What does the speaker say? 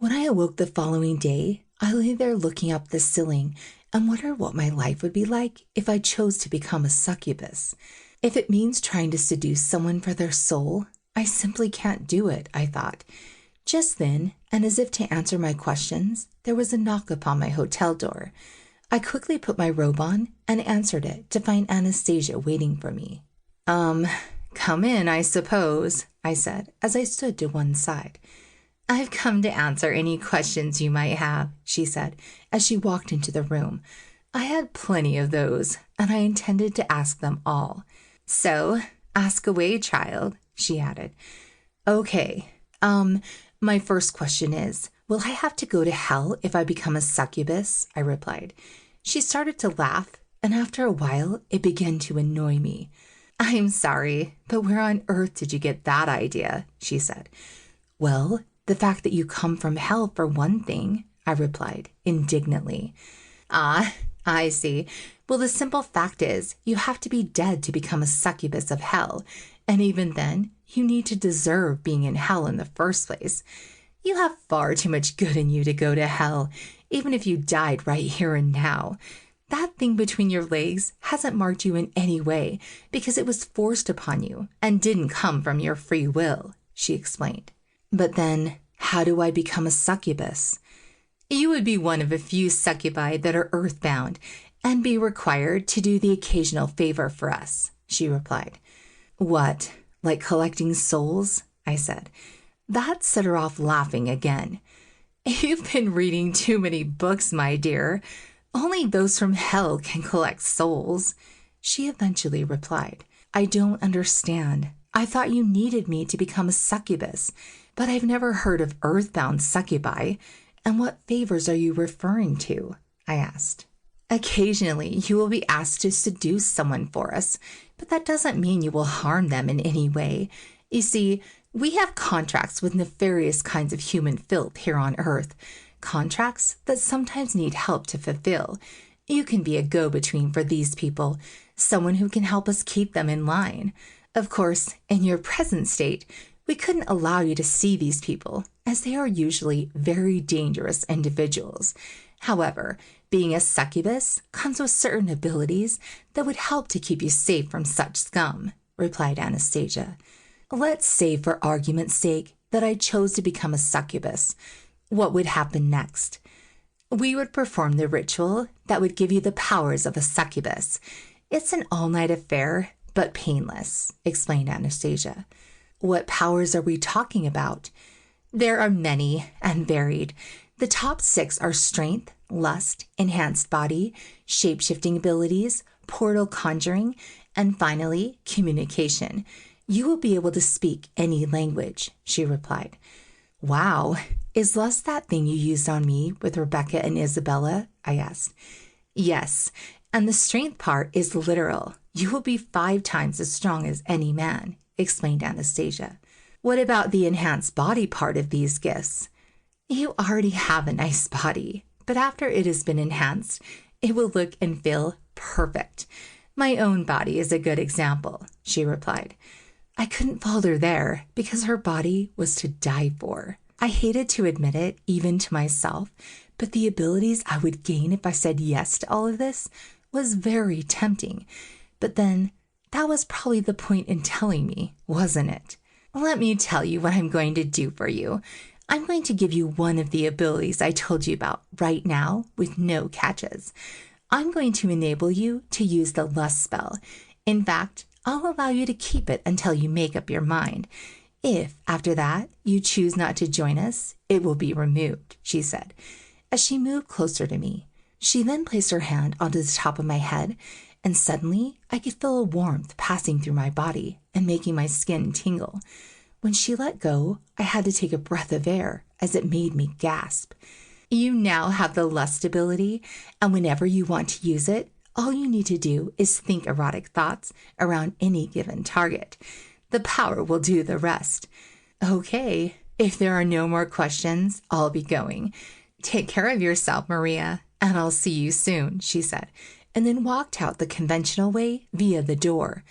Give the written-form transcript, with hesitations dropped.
When I awoke the following day, I lay there looking up the ceiling and wondered what my life would be like if I chose to become a succubus. If it means trying to seduce someone for their soul, I simply can't do it, I thought. Just then, and as if to answer my questions, there was a knock upon my hotel door. I quickly put my robe on and answered it to find Anastasia waiting for me. Come in, I suppose, I said as I stood to one side. I've come to answer any questions you might have, she said as she walked into the room. I had plenty of those, and I intended to ask them all. So, ask away, child, she added. Okay, my first question is, will I have to go to hell if I become a succubus? I replied. She started to laugh, and after a while, it began to annoy me. I'm sorry, but where on earth did you get that idea? She said. Well, the fact that you come from hell for one thing, I replied indignantly. Ah, I see. Well, the simple fact is, you have to be dead to become a succubus of hell, and even then, you need to deserve being in hell in the first place. You have far too much good in you to go to hell, even if you died right here and now. That thing between your legs hasn't marked you in any way because it was forced upon you and didn't come from your free will, she explained. But then, how do I become a succubus? You would be one of a few succubi that are earthbound and be required to do the occasional favor for us, she replied. What, like collecting souls? I said. That set her off laughing again. You've been reading too many books, my dear. Only those from hell can collect souls, she eventually replied. I don't understand. I thought you needed me to become a succubus, but I've never heard of earthbound succubi. And what favors are you referring to? I asked. Occasionally, you will be asked to seduce someone for us, but that doesn't mean you will harm them in any way. You see, we have contracts with nefarious kinds of human filth here on Earth, contracts that sometimes need help to fulfill. You can be a go-between for these people, someone who can help us keep them in line. Of course, in your present state, we couldn't allow you to see these people, as they are usually very dangerous individuals. However, being a succubus comes with certain abilities that would help to keep you safe from such scum, replied Anastasia. Let's say, for argument's sake, that I chose to become a succubus. What would happen next? We would perform the ritual that would give you the powers of a succubus. It's an all-night affair, but painless, explained Anastasia. What powers are we talking about? There are many and varied. The top 6 are strength, lust, enhanced body, shape-shifting abilities, portal conjuring, and finally, communication. You will be able to speak any language, she replied. Wow, is lust that thing you used on me with Rebecca and Isabella? I asked. Yes, and the strength part is literal. You will be 5 times as strong as any man, explained Anastasia. What about the enhanced body part of these gifts? You already have a nice body, but after it has been enhanced, it will look and feel perfect. My own body is a good example, she replied. I couldn't falter there because her body was to die for. I hated to admit it, even to myself, but the abilities I would gain if I said yes to all of this was very tempting. But then, that was probably the point in telling me, wasn't it? Let me tell you what I'm going to do for you. I'm going to give you one of the abilities I told you about right now with no catches. I'm going to enable you to use the lust spell. In fact, I'll allow you to keep it until you make up your mind. If, after that, you choose not to join us, it will be removed, she said, as she moved closer to me. She then placed her hand onto the top of my head, and suddenly I could feel a warmth passing through my body and making my skin tingle. When she let go, I had to take a breath of air as it made me gasp. You now have the lust ability, and whenever you want to use it, all you need to do is think erotic thoughts around any given target. The power will do the rest. Okay, if there are no more questions, I'll be going. Take care of yourself, Maria, and I'll see you soon, she said, and then walked out the conventional way via the door.